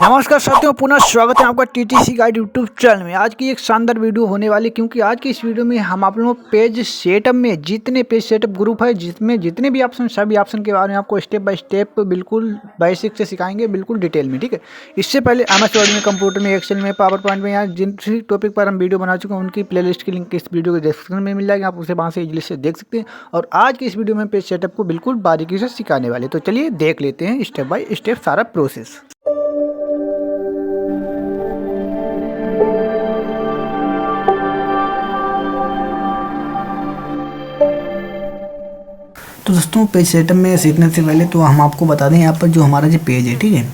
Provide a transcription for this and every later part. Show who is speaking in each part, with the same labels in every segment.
Speaker 1: नमस्कार साथियों, पुनः स्वागत है आपका टीटीसी गाइड यूट्यूब चैनल में। आज की एक शानदार वीडियो होने वाली, क्योंकि आज की इस वीडियो में हम आप लोगों को पेज सेटअप में जितने पेज सेटअप ग्रुप है, जिसमें जितने भी ऑप्शन, सभी ऑप्शन के बारे में आपको स्टेप बाय स्टेप बिल्कुल बेसिक से सिखाएंगे, बिल्कुल डिटेल में। ठीक है, इससे पहले MS वर्ड में, कंप्यूटर में, एक्सेल में, पावर पॉइंट में, या जिन टॉपिक पर हम वीडियो बना चुके हैं उनकी प्लेलिस्ट की लिंक इस वीडियो के डिस्क्रिप्शन में मिल जाएगी। आप उसे वहाँ से इजीली से देख सकते हैं। और आज की इस वीडियो में पेज सेटअप को बिल्कुल बारीकी से सिखाने वाले, तो चलिए देख लेते हैं स्टेप बाय स्टेप सारा प्रोसेस। तो दोस्तों, पेज सेटअप में सीखने से पहले तो हम आपको बता दें, यहाँ पर जो हमारा जो पेज है, ठीक है,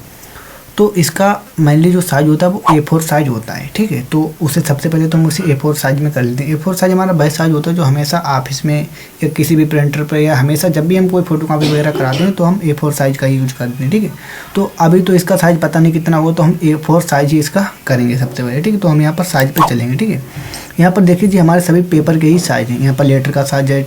Speaker 1: तो इसका मेनली जो साइज़ होता है वो A4 साइज़ होता है। ठीक है, तो उसे सबसे पहले तो हम उसे A4 साइज़ में कर लेते हैं। A4 साइज़ हमारा बेस्ट साइज़ होता है, जो हमेशा ऑफिस में या किसी भी प्रिंटर पर या हमेशा जब भी हम कोई फोटो कॉपी वगैरह कराते हैं तो हम A4 साइज़ का ही यूज करते हैं। ठीक है, तो अभी तो इसका साइज़ पता नहीं कितना हो, तो हम A4 साइज़ ही इसका करेंगे सबसे पहले। ठीक है, तो हम यहाँ पर साइज़ पर चलेंगे। ठीक है, यहाँ पर देखिए जी, हमारे सभी पेपर के ही साइज़ हैं। यहाँ पर लेटर का साइज़ है,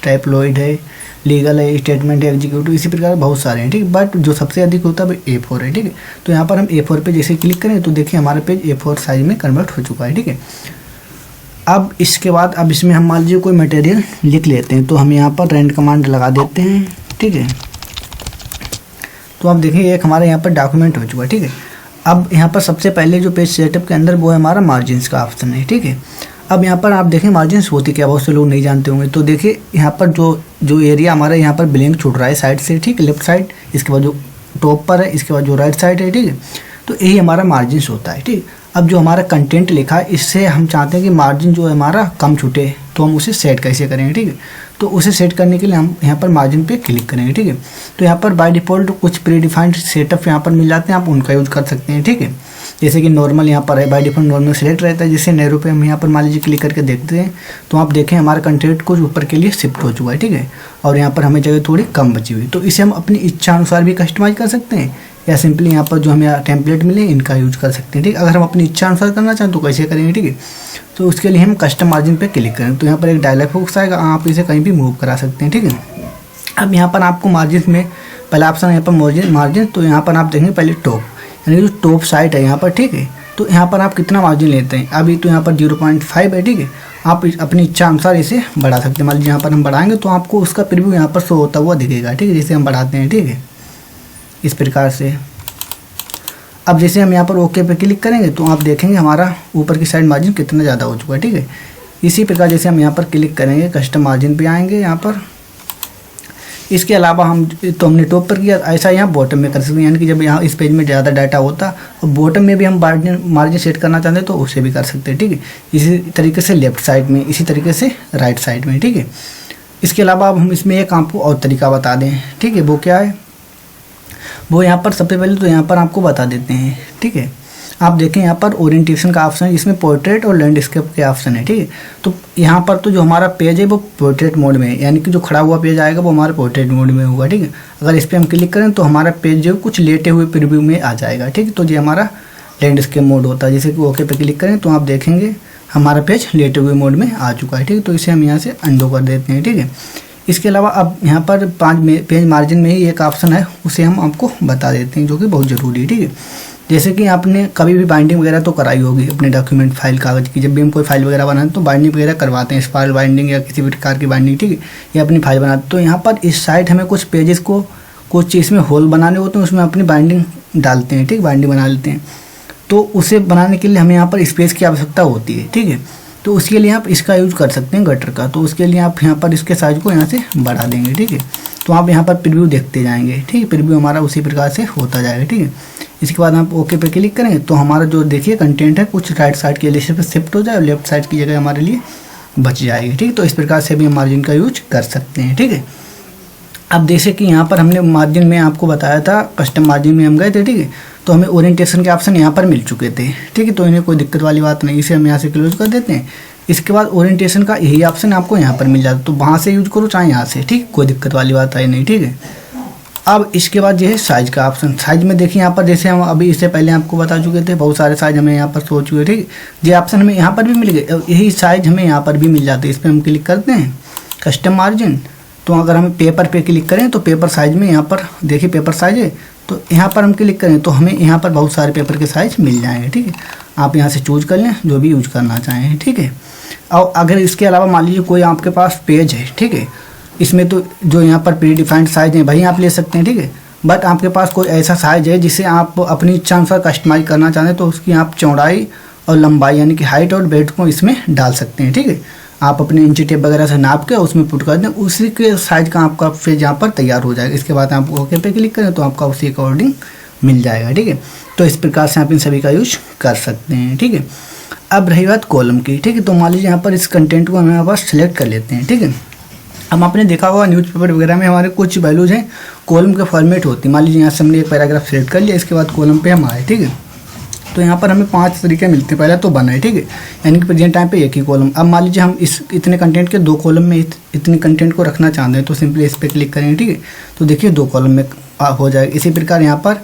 Speaker 1: टाइपलॉइड है, लीगल है, स्टेटमेंट है, एग्जीक्यूटिव, इसी प्रकार बहुत सारे हैं। ठीक है, बट जो सबसे अधिक होता है वो A4 है। ठीक है, तो यहाँ पर हम A4 पे जैसे क्लिक करें तो देखिए हमारा पेज A4 साइज में कन्वर्ट हो चुका है। ठीक है, अब इसके बाद अब इसमें हम मान लीजिए कोई मटेरियल लिख लेते हैं, तो हम यहाँ पर रेंड कमांड लगा देते हैं। ठीक है, तो आप देखिए एक हमारे यहाँ पर डॉक्यूमेंट हो चुका है। ठीक है, अब यहाँ पर सबसे पहले जो पेज सेटअप के अंदर वो है हमारा मार्जिन्स का ऑप्शन है। ठीक है, अब यहाँ पर आप देखें मार्जिन्स होती क्या, बहुत से लोग नहीं जानते होंगे। तो देखिए यहाँ पर जो एरिया हमारा यहाँ पर ब्लैंक छूट रहा है साइड से, ठीक है, लेफ्ट साइड, इसके बाद जो टॉप पर है, इसके बाद जो राइट साइड है, ठीक है, तो यही हमारा मार्जिन्स होता है। ठीक, अब जो हमारा कंटेंट लिखा है, इससे हम चाहते हैं कि मार्जिन जो है हमारा कम छूटे, तो हम उसे सेट कैसे करेंगे। ठीक है, तो उसे सेट करने के लिए हम यहाँ पर मार्जिन पे क्लिक करेंगे। ठीक है, तो यहाँ पर बाय डिफ़ॉल्ट कुछ प्री डिफाइंड सेटअप यहाँ पर मिल जाते हैं, आप उनका यूज़ कर सकते हैं। ठीक है, जैसे कि नॉर्मल यहाँ पर है, बाय डिफ़ॉल्ट नॉर्मल सेलेक्ट रहता है, जिससे नैरो पे हम यहाँ पर मान लीजिए क्लिक करके देखते हैं, तो आप देखें हमारा कंटेंट कुछ ऊपर के लिए शिफ्ट हो चुका है। ठीक है, और यहाँ पर हमें जगह थोड़ी कम बची हुई, तो इसे हम अपनी इच्छा अनुसार भी कस्टमाइज़ कर सकते हैं, या सिंपली यहाँ पर जो हमें टेम्पलेट मिले इनका यूज कर सकते हैं। ठीक, अगर हम अपनी इच्छा अनुसार करना चाहें तो कैसे करेंगे। ठीक है, तो उसके लिए हम कस्टम मार्जिन पे क्लिक करें, तो यहाँ पर एक डायलॉग बॉक्स आएगा, आप इसे कहीं भी मूव करा सकते हैं। ठीक है, अब यहाँ पर आपको मार्जिन में पहला ऑप्शन है यहाँ पर मार्जिन, तो यहाँ पर आप देखेंगे पहले टॉप, यानी जो टॉप साइट है यहाँ पर। ठीक है, तो यहाँ पर आप कितना मार्जिन लेते हैं, अभी तो यहाँ पर 0.5 है। ठीक है, आप अपनी इच्छा अनुसार इसे बढ़ा सकते हैं। मान लीजिए यहाँ पर हम बढ़ाएंगे तो आपको उसका प्रीव्यू यहाँ पर शो होता हुआ दिखेगा। ठीक है, जैसे हम बढ़ाते हैं। ठीक है, इस प्रकार से। अब जैसे हम यहाँ पर ओके पे क्लिक करेंगे तो आप देखेंगे हमारा ऊपर की साइड मार्जिन कितना ज़्यादा हो चुका है। ठीक है, इसी प्रकार जैसे हम यहाँ पर क्लिक करेंगे कस्टम मार्जिन पे आएंगे यहाँ पर। इसके अलावा हमने टॉप पर किया, ऐसा यहाँ बॉटम में कर सकते हैं, यानी कि जब यहाँ इस पेज में ज़्यादा डाटा होता और बॉटम में भी हम मार्जिन सेट करना चाहते हैं तो उसे भी कर सकते हैं। ठीक है, इसी तरीके से लेफ्ट साइड में, इसी तरीके से राइट साइड में। ठीक है, इसके अलावा अब हम इसमें एक आपको और तरीका बता दें। ठीक है, वो क्या है, वो यहाँ पर सबसे पहले तो यहाँ पर आपको बता देते हैं। ठीक है, आप देखें यहाँ पर ओरिएंटेशन का ऑप्शन है, इसमें पोर्ट्रेट और लैंडस्केप के ऑप्शन है। ठीक है, तो यहाँ पर तो जो हमारा पेज है वो पोर्ट्रेट मोड में है, यानी कि जो खड़ा हुआ पेज आएगा वो हमारे पोर्ट्रेट मोड में होगा। ठीक है, अगर इस पर हम क्लिक करें तो हमारा पेज जो कुछ लेटे हुए प्रीव्यू में आ जाएगा। ठीक है, तो ये हमारा लैंडस्केप मोड होता है। जैसे कि ओके पे क्लिक करें तो आप देखेंगे हमारा पेज लेटे हुए मोड में आ चुका है। ठीक है, तो इसे हम यहाँ से अंडो कर देते हैं। ठीक है, इसके अलावा अब यहाँ पर पेज मार्जिन में ही एक ऑप्शन है, उसे हम आपको बता देते हैं, जो कि बहुत ज़रूरी है। ठीक है, जैसे कि आपने कभी भी बाइंडिंग वगैरह तो कराई होगी अपने डॉक्यूमेंट फाइल कागज़ की, जब भी हम कोई फाइल वगैरह बनाते तो बाइंडिंग वगैरह करवाते हैं, स्पाइरल बाइंडिंग या किसी भी प्रकार की बाइंडिंग। ठीक है, या अपनी फाइल बनाते, तो यहाँ पर इस साइड हमें कुछ पेजेस को कुछ चीज़ में होल बनाने होते हैं, उसमें अपनी बाइंडिंग डालते हैं। ठीक, बाइंडिंग बना लेते हैं, तो उसे बनाने के लिए हमें यहाँ पर स्पेस की आवश्यकता होती है। ठीक है, तो उसके लिए आप इसका यूज़ कर सकते हैं, गटर का। तो उसके लिए आप यहाँ पर इसके साइज को यहाँ से बढ़ा देंगे। ठीक है, तो आप यहाँ पर प्रीव्यू देखते जाएंगे। ठीक है, प्रीव्यू हमारा उसी प्रकार से होता जाएगा। ठीक है, इसके बाद आप ओके पे क्लिक करेंगे तो हमारा जो देखिए कंटेंट है कुछ राइट साइड के लिए शिफ्ट हो जाए और लेफ्ट साइड की जगह हमारे लिए बच जाएगी। ठीक, तो इस प्रकार से भी हम मार्जिन का यूज कर सकते हैं। ठीक है, अब जैसे कि यहाँ पर हमने मार्जिन में आपको बताया था, कस्टम मार्जिन में हम गए थे। ठीक है, तो हमें ओरिएंटेशन के ऑप्शन यहाँ पर मिल चुके थे। ठीक है, तो इन्हें कोई दिक्कत वाली बात नहीं, इसे हम यहाँ से क्लोज कर देते हैं। इसके बाद ओरिएंटेशन का यही ऑप्शन आपको यहाँ पर मिल जाता है, तो वहाँ से यूज करो चाहे यहाँ से। ठीक, कोई दिक्कत वाली बात है नहीं। ठीक है, अब इसके बाद ये है साइज़ का ऑप्शन। साइज़ में देखिए यहाँ पर जैसे हम अभी इससे पहले आपको बता चुके थे, बहुत सारे साइज़ हमें यहाँ पर शो चुके। ठीक, ये ऑप्शन हमें यहाँ पर भी मिल गए, यही साइज़ हमें यहाँ पर भी मिल जाते हैं। इस पर हम क्लिक करते हैं कस्टम मार्जिन, तो अगर हम पेपर पे क्लिक करें तो पेपर साइज़ में यहाँ पर देखिए पेपर साइज़ है, तो यहाँ पर हम क्लिक करें तो हमें यहाँ पर बहुत सारे पेपर के साइज़ मिल जाएंगे, ठीक है। आप यहाँ से चूज कर लें जो भी यूज करना चाहें, ठीक है। और अगर इसके अलावा मान लीजिए कोई आपके पास पेज है, ठीक है, इसमें तो जो यहाँ पर प्री डिफाइंड साइज़ है वही आप ले सकते हैं, ठीक है। बट आपके पास कोई ऐसा साइज़ है जिसे आप अपनी इच्छा अनुसार कस्टमाइज करना चाहते हैं तो उसकी आप चौड़ाई और लंबाई यानी कि हाइट और वेट को इसमें डाल सकते हैं, ठीक है। आप अपने इंची टेप वगैरह से नाप के उसमें पुट कर दें, उसी के साइज़ का आपका पेज यहाँ पर तैयार हो जाएगा। इसके बाद आप ओके पे क्लिक करें तो आपका उसी अकॉर्डिंग मिल जाएगा, ठीक है। तो इस प्रकार से आप इन सभी का यूज कर सकते हैं, ठीक है। अब रही बात कॉलम की, ठीक है। तो मान लीजिए यहाँ पर इस कंटेंट को हम यहाँ पर सिलेक्ट कर लेते हैं, ठीक है। हम आपने देखा होगा न्यूज़पेपर वगैरह में हमारे कुछ वैल्यूज हैं कॉलम के फॉर्मेट होती है। मान लीजिए यहाँ से हमने एक पैराग्राफ सेलेक्ट कर लिया, इसके बाद कॉलम पे हम आए, ठीक है। तो यहाँ पर हमें 5 तरीके मिलते हैं। पहले तो बनाए, ठीक है, यानी कि प्रेजेंट टाइम पे एक ही कॉलम। अब मान लीजिए हम इस इतने कंटेंट के 2 कॉलम में इतने कंटेंट को रखना चाहते हैं तो सिंपली इस पर क्लिक करेंगे, ठीक है। तो देखिए 2 कॉलम में हो जाएगा। इसी प्रकार यहाँ पर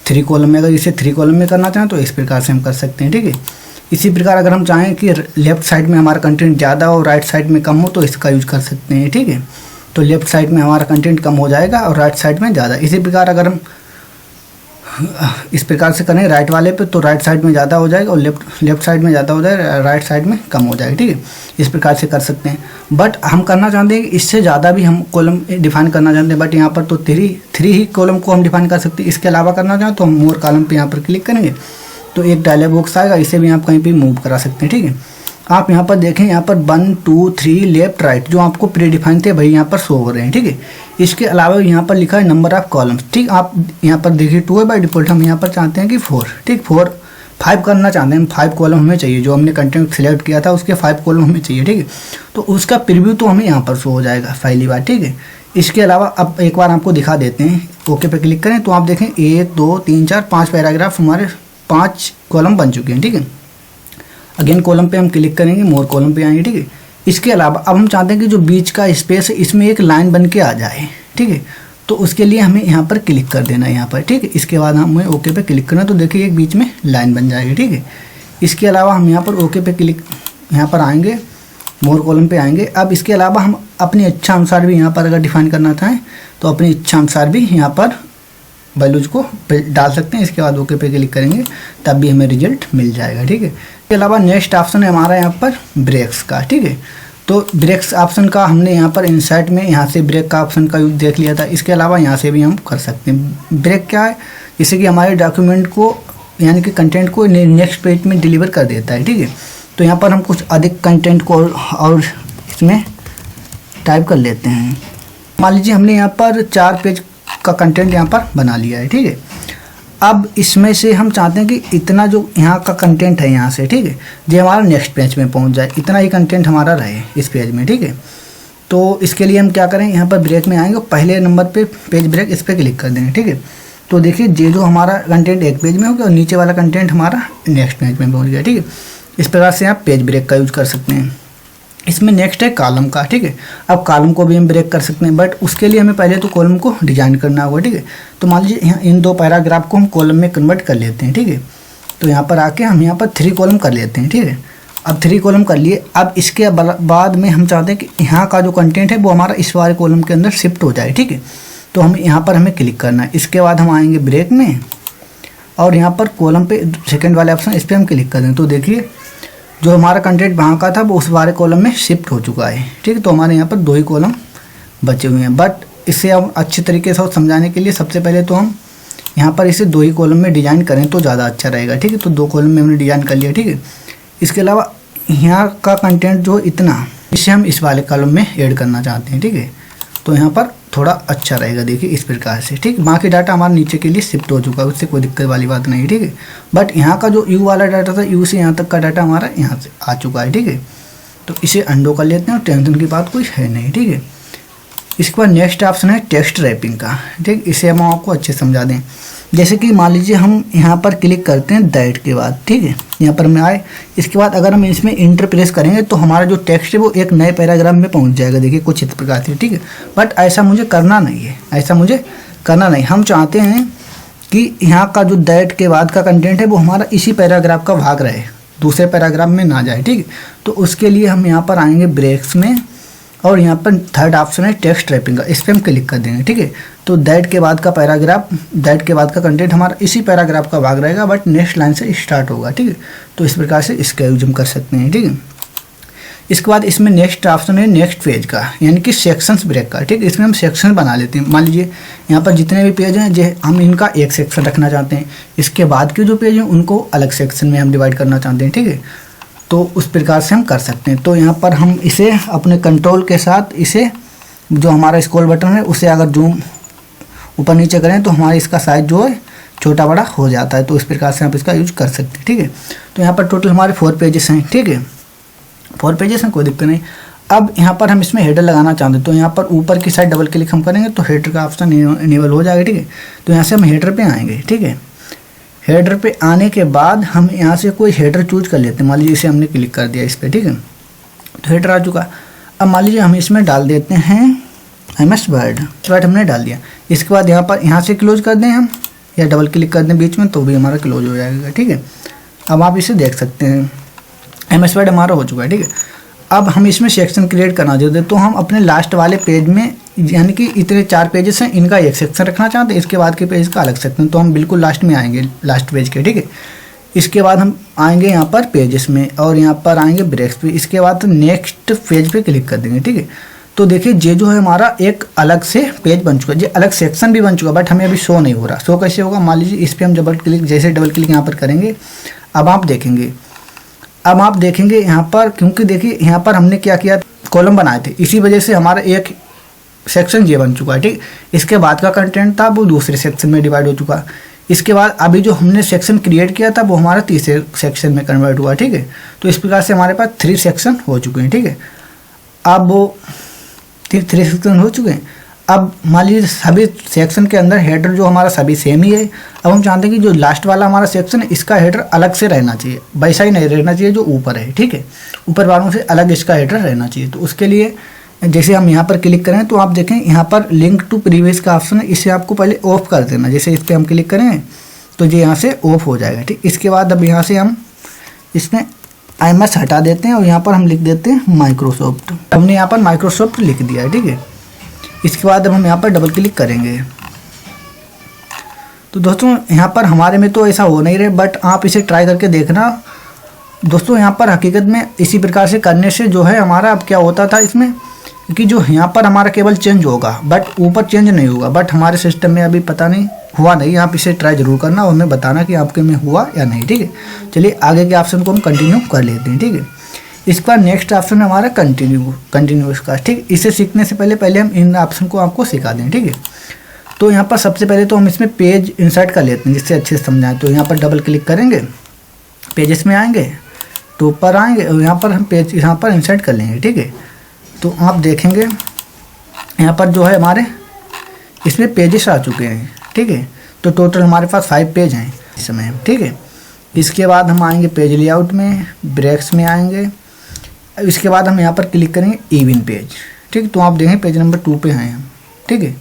Speaker 1: 3 कॉलम में, अगर इसे 3 कॉलम में करना चाहें तो इस प्रकार से हम कर सकते हैं, ठीक है। इसी प्रकार अगर हम चाहें कि लेफ्ट साइड में हमारा कंटेंट ज़्यादा और राइट साइड में कम हो तो इसका यूज कर सकते हैं, ठीक है। तो लेफ्ट साइड में हमारा कंटेंट कम हो जाएगा और राइट साइड में ज़्यादा। इसी प्रकार अगर हम इस प्रकार से करें राइट वाले पे तो राइट साइड में ज़्यादा हो जाएगा और लेफ्ट साइड में ज़्यादा हो जाएगा, राइट साइड में कम हो जाएगा, ठीक है। इस प्रकार से कर सकते हैं। बट हम करना चाहते हैं कि इससे ज़्यादा भी हम कॉलम डिफाइन करना चाहते हैं, बट यहाँ पर तो 3 ही कॉलम को हम डिफाइन कर सकते हैं। इसके अलावा करना चाहें तो हम मोर कॉलम पे यहाँ पर क्लिक करेंगे तो एक डायलॉग बॉक्स आएगा, इसे भी आप कहीं पर मूव करा सकते हैं, ठीक है। आप यहाँ पर देखें, यहाँ पर 1 2 3 लेफ्ट राइट जो आपको प्री डिफाइन थे वही यहाँ पर शो हो रहे हैं, ठीक है। इसके अलावा यहाँ पर लिखा है नंबर ऑफ कॉलम्स, ठीक। आप यहाँ पर देखिए 2 है बाय डिफॉल्ट, हम यहाँ पर चाहते हैं कि 4, ठीक। 5 करना चाहते हैं, 5 कॉलम हमें चाहिए। जो हमने कंटेंट सिलेक्ट किया था उसके 5 कॉलम हमें चाहिए, ठीक है। तो उसका प्रीव्यू तो हमें यहाँ पर शो हो जाएगा पहली बार, ठीक है। इसके अलावा अब एक बार आपको दिखा देते हैं, ओके पे क्लिक करें तो आप देखें 1 2 3 4 5 पैराग्राफ हमारे 5 कॉलम बन चुके हैं, ठीक है। अगेन कॉलम पे हम क्लिक करेंगे, मोर कॉलम पे आएंगे, ठीक है। इसके अलावा अब हम चाहते हैं कि जो बीच का स्पेस है इसमें एक लाइन बन के आ जाए, ठीक है। तो उसके लिए हमें यहाँ पर क्लिक कर देना है यहाँ पर, ठीक है। इसके बाद हमें ओके पे क्लिक करना तो देखिए एक बीच में लाइन बन जाएगी, ठीक है। इसके अलावा हम यहाँ पर ओके पे क्लिक यहाँ पर आएंगे, मोर कॉलम पे आएंगे। अब इसके अलावा हम अपनी इच्छा अनुसार भी यहाँ पर अगर डिफाइन करना चाहें तो अपनी इच्छा अनुसार भी यहाँ पर वैल्यूज को डाल सकते हैं। इसके बाद ओके पे क्लिक करेंगे तब भी हमें रिजल्ट मिल जाएगा, ठीक है। इसके अलावा नेक्स्ट ऑप्शन है हमारा यहाँ पर ब्रेक्स का, ठीक है। तो ब्रेक्स ऑप्शन का हमने यहाँ पर इंसर्ट में यहाँ से ब्रेक का ऑप्शन का यूज देख लिया था। इसके अलावा यहाँ से भी हम कर सकते हैं। ब्रेक क्या है, जैसे कि हमारे डॉक्यूमेंट को यानी कि कंटेंट को नेक्स्ट पेज में डिलीवर कर देता है, ठीक है। तो यहाँ पर हम कुछ अधिक कंटेंट को और इसमें टाइप कर लेते हैं। मान लीजिए हमने यहाँ पर 4 पेज का कंटेंट यहाँ पर बना लिया है, ठीक है। अब इसमें से हम चाहते हैं कि इतना जो यहाँ का कंटेंट है यहाँ से, ठीक है, जो हमारा नेक्स्ट पेज में पहुँच जाए, इतना ही कंटेंट हमारा रहे इस पेज में, ठीक है। तो इसके लिए हम क्या करें, यहाँ पर ब्रेक में आएंगे, पहले नंबर पे पेज ब्रेक इस पर क्लिक कर देंगे, ठीक है। तो देखिए ये जो हमारा कंटेंट एक पेज में हो गया और नीचे वाला कंटेंट हमारा नेक्स्ट पेज में पहुँच गया, ठीक है। इस प्रकार से आप पेज ब्रेक का यूज कर सकते हैं। इसमें नेक्स्ट है कॉलम का, ठीक है। अब कॉलम को भी हम ब्रेक कर सकते हैं, बट उसके लिए हमें पहले तो कॉलम को डिजाइन करना होगा, ठीक है। तो मान लीजिए यहाँ इन 2 पैराग्राफ को हम कॉलम में कन्वर्ट कर लेते हैं, ठीक है। तो यहाँ पर आके हम यहाँ पर 3 कॉलम कर लेते हैं, ठीक है। अब 3 कॉलम कर लिए। अब इसके बाद में हम चाहते हैं कि यहाँ का जो कंटेंट है वो हमारा इस वाले कॉलम के अंदर शिफ्ट हो जाए, ठीक है। तो हम यहाँ पर हमें क्लिक करना है। इसके बाद हम आएंगे ब्रेक में और यहाँ पर कॉलम पे सेकेंड वाले ऑप्शन इस पर हम क्लिक कर दें तो देखिए जो हमारा कंटेंट वहाँ का था वो उस वाले कॉलम में शिफ्ट हो चुका है, ठीक है। तो हमारे यहाँ पर 2 ही कॉलम बचे हुए हैं। बट इसे हम अच्छी तरीके से समझाने के लिए सबसे पहले तो हम यहाँ पर इसे 2 ही कॉलम में डिजाइन करें तो ज़्यादा अच्छा रहेगा, ठीक है। तो 2 कॉलम में हमने डिजाइन कर लिया, ठीक है। इसके अलावा यहाँ का कंटेंट जो इतना, इसे हम इस वाले कॉलम में ऐड करना चाहते हैं, ठीक है। तो यहाँ पर थोड़ा अच्छा रहेगा, देखिए इस प्रकार से, ठीक। बाकी डाटा हमारे नीचे के लिए शिफ्ट हो चुका है, उससे कोई दिक्कत वाली बात नहीं है, ठीक है। बट यहाँ का जो यू वाला डाटा था, यू से यहाँ तक का डाटा हमारा यहाँ से आ चुका है, ठीक है। तो इसे अंडो कर लेते हैं, टेंशन की बात कोई है नहीं, ठीक है। इसके बाद नेक्स्ट ऑप्शन है टेक्स्ट रैपिंग का, ठीक। इसे हम आपको अच्छे समझा दें। जैसे कि मान लीजिए हम यहाँ पर क्लिक करते हैं दैट के बाद, ठीक है, यहाँ पर मैं आए। इसके बाद अगर हम इसमें इंटर प्रेस करेंगे तो हमारा जो टेक्स्ट है वो एक नए पैराग्राफ में पहुँच जाएगा, देखिए कुछ इस प्रकार से, ठीक है। बट ऐसा मुझे करना नहीं है, ऐसा मुझे करना नहीं। हम चाहते हैं कि यहाँ का जो दैट के बाद का कंटेंट है वो हमारा इसी पैराग्राफ का भाग रहे, दूसरे पैराग्राफ में ना जाए, ठीक है। तो उसके लिए हम यहाँ पर आएंगे ब्रेक्स में और यहाँ पर थर्ड ऑप्शन है टेक्स्ट रैपिंग का, इस पर हम क्लिक कर देंगे। ठीक है, तो दैट के बाद का पैराग्राफ, दैट के बाद का कंटेंट हमारा इसी पैराग्राफ का भाग रहेगा, बट नेक्स्ट लाइन से स्टार्ट होगा। ठीक है, तो इस प्रकार से इसका यूज हम कर सकते हैं। ठीक है, इसके बाद इसमें नेक्स्ट ऑप्शन है नेक्स्ट पेज का, यानी कि सेक्शंस ब्रेक का। ठीक है, इसमें हम सेक्शन बना लेते हैं। मान लीजिए यहाँ पर जितने भी पेज हैं, जो हम इनका एक सेक्शन रखना चाहते हैं, इसके बाद के जो पेज हैं उनको अलग सेक्शन में हम डिवाइड करना चाहते हैं। ठीक है, तो उस प्रकार से हम कर सकते हैं। तो यहाँ पर हम इसे अपने कंट्रोल के साथ इसे जो हमारा स्क्रॉल बटन है उसे अगर जूम ऊपर नीचे करें तो हमारा इसका साइज जो है छोटा बड़ा हो जाता है। तो इस प्रकार से आप इसका यूज कर सकते हैं। ठीक है, तो यहाँ पर टोटल हमारे 4 पेजेस हैं। ठीक है, 4 पेजेस हैं, कोई दिक्कत नहीं। अब यहाँ पर हम इसमें हेडर लगाना चाहते हैं, तो यहाँ पर ऊपर की साइड डबल क्लिक हम करेंगे तो हेडर का ऑप्शन इनेबल हो जाएगा। ठीक है, तो यहाँ से हम हेडर पे आएंगे। ठीक है, हेडर पे आने के बाद हम यहाँ से कोई हेडर चूज कर लेते हैं। मान लीजिए इसे हमने क्लिक कर दिया इस पर। ठीक है, तो हेडर आ चुका। अब मान लीजिए हम इसमें डाल देते हैं MS वर्ड हमने डाल दिया। इसके बाद यहाँ पर यहाँ से क्लोज कर दें हम, या डबल क्लिक कर दें बीच में तो भी हमारा क्लोज हो जाएगा। ठीक है, अब आप इसे देख सकते हैं MS वर्ड हमारा हो चुका है। ठीक है, अब हम इसमें सेक्शन क्रिएट करना चाहते हैं, तो हम अपने लास्ट वाले पेज में, यानी कि इतने 4 पेजेस हैं, इनका एक सेक्शन रखना चाहते हैं, इसके बाद के पेज का अलग सेक्शन, तो हम बिल्कुल लास्ट में आएंगे, लास्ट पेज के। ठीक है, इसके बाद हम आएंगे यहाँ पर पेजेस में और यहाँ पर आएंगे ब्रेक्स पे। इसके बाद नेक्स्ट पेज पे क्लिक कर देंगे। ठीक है, तो देखिए ये जो है हमारा एक अलग से पेज बन चुका है, ये अलग सेक्शन भी बन चुका, बट हमें अभी शो नहीं हो रहा। शो कैसे होगा, मान लीजिए इस पर हम डबल क्लिक, जैसे डबल क्लिक यहाँ पर करेंगे, अब आप देखेंगे यहाँ पर, क्योंकि देखिए यहाँ पर हमने क्या किया, कॉलम बनाए थे, इसी वजह से हमारा एक सेक्शन ये बन चुका है। ठीक, इसके बाद का कंटेंट था वो दूसरे सेक्शन में डिवाइड हो चुका। इसके बाद अभी जो हमने सेक्शन क्रिएट किया था वो हमारा तीसरे सेक्शन में कन्वर्ट हुआ। ठीक है, तो इस प्रकार से हमारे पास 3 सेक्शन हो चुके हैं। ठीक है, अब वो 3 सेक्शन हो चुके हैं। अब मान लीजिए सभी सेक्शन के अंदर हेडर जो हमारा सभी सेम ही है। अब हम चाहते हैं कि जो लास्ट वाला हमारा सेक्शन है इसका हेडर अलग से रहना चाहिए, वैसा ही नहीं रहना चाहिए जो ऊपर है। ठीक है, ऊपर वालों से अलग इसका हेडर रहना चाहिए। तो उसके लिए जैसे हम यहाँ पर क्लिक करें तो आप देखें यहाँ पर लिंक टू प्रीवियस का ऑप्शन है, इसे आपको पहले ऑफ कर देना। जैसे इस पर हम क्लिक करें तो ये यहाँ से ऑफ हो जाएगा। ठीक, इसके बाद अब यहाँ से हम इसमें IMS हटा देते हैं और यहाँ पर हम लिख देते हैं माइक्रोसॉफ्ट। हमने यहाँ पर माइक्रोसॉफ्ट लिख दिया है। ठीक है, इसके बाद अब हम यहाँ पर डबल क्लिक करेंगे। तो दोस्तों यहाँ पर हमारे में तो ऐसा हो नहीं रहा, बट आप इसे ट्राई करके देखना। दोस्तों यहाँ पर हकीकत में इसी प्रकार से करने से जो है हमारा अब क्या होता था इसमें, कि जो यहाँ पर हमारा केवल चेंज होगा बट ऊपर चेंज नहीं होगा, बट हमारे सिस्टम में अभी पता नहीं हुआ नहीं। आप इसे ट्राई जरूर करना और हमें बताना कि आपके में हुआ या नहीं। ठीक है, चलिए आगे के ऑप्शन को हम कंटिन्यू कर लेते हैं। ठीक है, इसका नेक्स्ट ऑप्शन है हमारा कंटिन्यूस का। ठीक, इसे सीखने से पहले हम इन ऑप्शन को आपको सिखा दें। ठीक है, तो यहाँ पर सबसे पहले तो हम इसमें पेज इंसर्ट कर लेते हैं जिससे अच्छे से समझाएं। तो यहाँ पर डबल क्लिक करेंगे, पेजेस में आएंगे तो ऊपर आएंगे और यहाँ पर हम पेज यहाँ पर इंसर्ट कर लेंगे। ठीक है, तो आप देखेंगे यहाँ पर जो है हमारे इसमें पेजेस आ चुके हैं। ठीक है, तो टोटल हमारे पास 5 पेज हैं इस समय। ठीक है, इसके बाद हम आएंगे पेज लेआउट में, ब्रेक्स में आएंगे। इसके बाद हम यहाँ पर क्लिक करेंगे इवन पेज। ठीक, तो आप देखें पेज नंबर 2 पे हैं हम। ठीक है,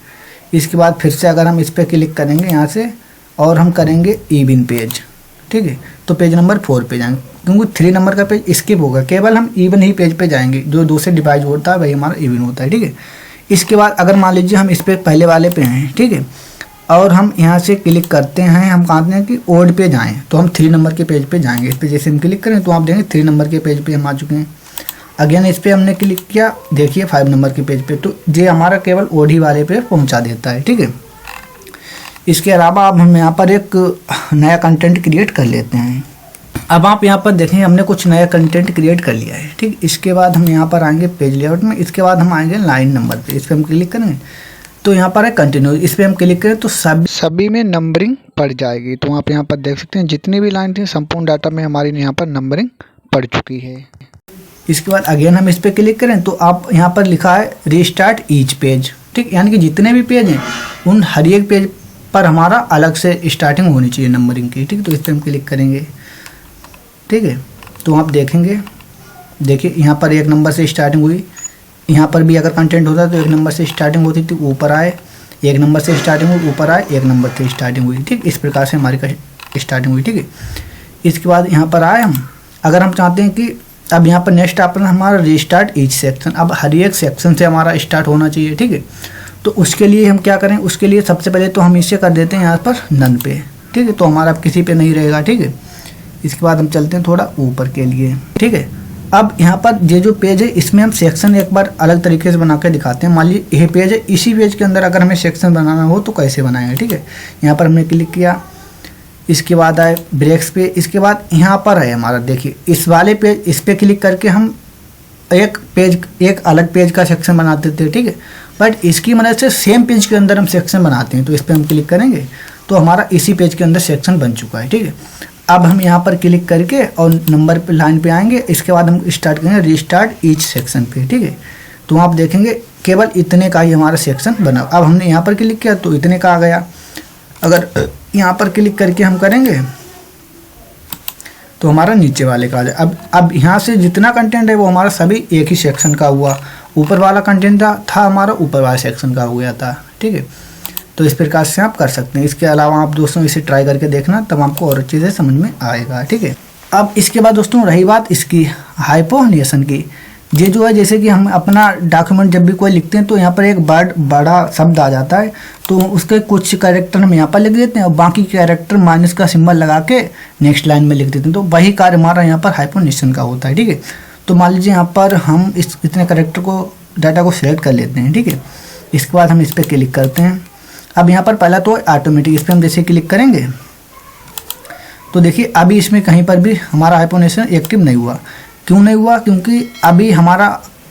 Speaker 1: इसके बाद फिर से अगर हम इस पर क्लिक करेंगे यहाँ से और हम करेंगे इवन पेज। ठीक है, तो पेज नंबर 4 पे जाएंगे, क्योंकि 3 नंबर का पेज स्किप होगा, केवल हम इवन ही पेज पे जाएंगे। जो 2 से डिवाइड होता है वही हमारा इवन होता है। ठीक है, इसके बाद अगर मान लीजिए हम इस पर पहले वाले पे हैं। ठीक है, और हम यहाँ से क्लिक करते हैं, हम कहते हैं कि ओल्ड पे जाएँ, तो हम 3 नंबर के पेज पे जाएंगे। इस पर जैसे हम क्लिक करें तो आप देखेंगे 3 नंबर के पेज पे हम आ चुके हैं। अगेन इस पर हमने क्लिक किया, देखिए 5 नंबर के पेज पे, तो ये हमारा केवल ओडी वाले पे पहुँचा देता है। ठीक है, इसके अलावा अब हम यहाँ पर एक नया कंटेंट क्रिएट कर लेते हैं। अब आप यहाँ पर देखें हमने कुछ नया कंटेंट क्रिएट कर लिया है। ठीक, इसके बाद हम यहाँ पर आएंगे पेज लेआउट में। इसके बाद हम आएंगे लाइन नंबर पे, इस पर हम क्लिक करेंगे तो यहाँ पर है कंटिन्यू। इस पर हम क्लिक करें तो सभी में नंबरिंग पड़ जाएगी। तो आप यहाँ पर देख सकते हैं जितनी भी लाइन थी संपूर्ण डाटा में हमारी यहाँ पर नंबरिंग पड़ चुकी है। इसके बाद अगेन हम इस पर क्लिक करें तो आप यहाँ पर लिखा है रीस्टार्ट ईच पेज। ठीक, यानी कि जितने भी पेज हैं उन हर एक पेज पर हमारा अलग से स्टार्टिंग होनी चाहिए नंबरिंग की। ठीक, तो इस पर हम क्लिक करेंगे। ठीक है, तो आप देखेंगे, देखिए यहाँ पर 1 नंबर से स्टार्टिंग हुई। यहाँ पर भी अगर कंटेंट होता तो 1 नंबर से स्टार्टिंग होती थी, ऊपर आए, 1 नंबर से स्टार्टिंग हुई, ऊपर आए, 1 नंबर से स्टार्टिंग हुई। ठीक, इस प्रकार से हमारी स्टार्टिंग हुई। ठीक है, इसके बाद यहाँ पर आए हम, अगर हम चाहते हैं कि अब यहाँ पर नेक्स्ट ऑप्शन हमारा रीस्टार्ट ईच सेक्शन। अब हर एक सेक्शन से हमारा स्टार्ट होना चाहिए, ठीक है। तो उसके लिए हम क्या करें, उसके लिए सबसे पहले तो हम इसे कर देते हैं यहाँ पर नन पे, ठीक है। तो हमारा अब किसी पे नहीं रहेगा, ठीक है। इसके बाद हम चलते हैं थोड़ा ऊपर के लिए, ठीक है। अब यहाँ पर ये जो पेज है इसमें हम सेक्शन एक बार अलग तरीके से बना के दिखाते हैं। मान लीजिए ये पेज है, इसी पेज के अंदर अगर हमें सेक्शन बनाना हो तो कैसे बनाएंगे, ठीक है। यहाँ पर हमने क्लिक किया, इसके बाद आए ब्रेक्स पे, इसके बाद यहाँ पर है हमारा, देखिए इस वाले पेज, इस पर क्लिक करके हम एक अलग पेज का सेक्शन बनाते थे, ठीक है। बट इसकी मदद से सेम पेज के अंदर हम सेक्शन बनाते हैं। तो इस पर हम क्लिक करेंगे तो हमारा इसी पेज के अंदर सेक्शन बन चुका है, ठीक है। अब हम यहाँ पर क्लिक करके और नंबर पे लाइन पे आएंगे, इसके बाद हम स्टार्ट करेंगे रीस्टार्ट ईच सेक्शन पे, ठीक है। तो आप देखेंगे केवल इतने का ही हमारा सेक्शन बना। अब हमने यहाँ पर क्लिक किया तो इतने का आ गया। अगर यहाँ पर क्लिक करके हम करेंगे तो हमारा नीचे वाले का आ जाए। अब यहाँ से जितना कंटेंट है वो हमारा सभी एक ही सेक्शन का हुआ। ऊपर वाला कंटेंट था हमारा ऊपर वाले सेक्शन का हो गया था, ठीक है। तो इस प्रकार से आप कर सकते हैं। इसके अलावा आप दोस्तों इसे ट्राई करके देखना, तब आपको और अच्छे से समझ में आएगा, ठीक है। अब इसके बाद दोस्तों रही बात इसकी हाइपोनिएशन की। ये जो है, जैसे कि हम अपना डॉक्यूमेंट जब भी कोई लिखते हैं तो यहाँ पर एक बड़ा शब्द आ जाता है, तो उसके कुछ कैरेक्टर हम यहाँ पर लिख देते हैं और बाकी कैरेक्टर माइनस का सिंबल लगा के नेक्स्ट लाइन में लिख देते हैं। तो वही कार्य हमारा यहाँ पर हाइपोनिएशन का होता है, ठीक है। तो मान लीजिए यहाँ पर हम इतने कैरेक्टर को, डाटा को सिलेक्ट कर लेते हैं, ठीक है। इसके बाद हम इस पर क्लिक करते हैं। अब यहाँ पर पहला तो ऑटोमेटिक, इस पर हम जैसे क्लिक करेंगे तो देखिए अभी इसमें कहीं पर भी हमारा हाइपोनिएशन एक्टिव नहीं हुआ। क्यों नहीं हुआ? क्योंकि अभी हमारा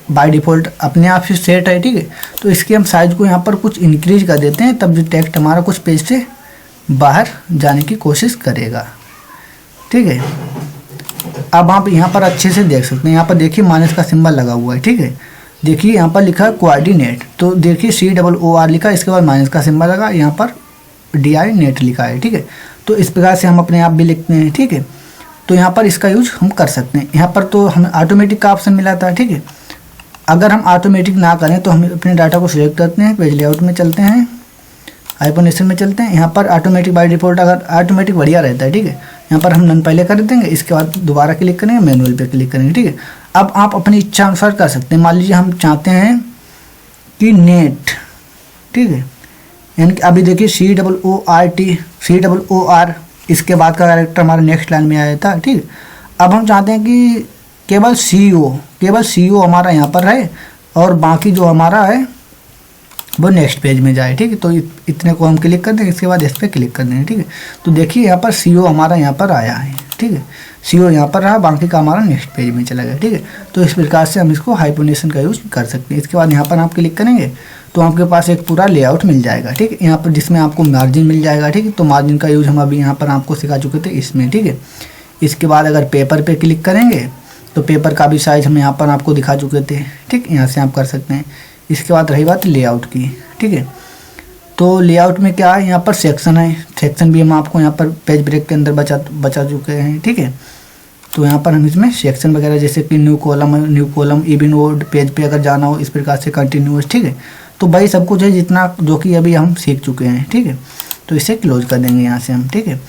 Speaker 1: बाय डिफ़ॉल्ट अपने आप से सेट है, ठीक है। तो इसके हम साइज को यहाँ पर कुछ इंक्रीज कर देते हैं, तब जो टेक्स्ट हमारा कुछ पेज से बाहर जाने की कोशिश करेगा, ठीक है। अब आप यहाँ पर अच्छे से देख सकते हैं, यहाँ पर देखिए माइनस का सिंबल लगा हुआ है, ठीक है। देखिए यहाँ पर लिखा है कोऑर्डिनेट, तो देखिए COOR लिखा है, इसके बाद माइनस का सिंबल लगा, यहाँ पर DI नेट लिखा है, ठीक है। तो इस प्रकार से हम अपने आप भी लिखते हैं, ठीक है। तो यहाँ पर इसका यूज हम कर सकते हैं। यहाँ पर तो हमें ऑटोमेटिक का ऑप्शन मिला था, ठीक है। अगर हम ऑटोमेटिक ना करें तो हम अपने डाटा को सिलेक्ट करते हैं, पेज लेआउट में चलते हैं, हाइपोनिएशन में चलते हैं। यहाँ पर ऑटोमेटिक बाय डिफ़ॉल्ट अगर ऑटोमेटिक बढ़िया रहता है, ठीक है। यहाँ पर हम नन पहले कर देंगे, इसके बाद दोबारा क्लिक करेंगे, मैनुअल पे क्लिक करेंगे, ठीक है। अब आप अपनी इच्छा अनुसार कर सकते हैं। मान लीजिए हम चाहते हैं कि नेट, ठीक है, यानी कि अभी देखिए COOR इसके बाद का कैरेक्टर हमारा नेक्स्ट लाइन में आया था, ठीक है। अब हम चाहते हैं कि केवल CO हमारा यहाँ पर रहे और बाकी जो हमारा है वो नेक्स्ट पेज में जाए, ठीक है। तो इतने को हम क्लिक कर देंगे, इसके बाद इस पर क्लिक कर देंगे, ठीक है। तो देखिए यहाँ पर CO हमारा यहाँ पर आया है, ठीक है। CO यहाँ पर रहा, बाकी का हमारा नेक्स्ट पेज में चला गया, ठीक है। तो इस प्रकार से हम इसको हाइपोनिएशन का यूज़ कर सकते हैं। इसके बाद यहाँ पर आप क्लिक करेंगे तो आपके पास एक पूरा लेआउट मिल जाएगा, ठीक है। यहाँ पर जिसमें आपको मार्जिन मिल जाएगा, ठीक है। तो मार्जिन का यूज़ हम अभी यहाँ पर आपको सिखा चुके थे इसमें, ठीक है। इसके बाद अगर पेपर पे क्लिक करेंगे तो पेपर का भी साइज हम यहाँ पर आपको दिखा चुके थे, ठीक। यहाँ से आप कर सकते हैं। इसके बाद रही बात लेआउट की, ठीक है। तो लेआउट में क्या है, यहाँ पर सेक्शन है, सेक्शन भी हम आपको यहाँ पर पेज ब्रेक के अंदर बचा चुके हैं, ठीक है। तो यहाँ पर हम इसमें सेक्शन वगैरह जैसे कि new column even old page पे अगर जाना हो, इस प्रकार से कंटिन्यूअस, ठीक है। तो भाई सब कुछ है जितना जो कि अभी हम सीख चुके हैं, ठीक है। तो इसे क्लोज कर देंगे यहाँ से हम, ठीक है।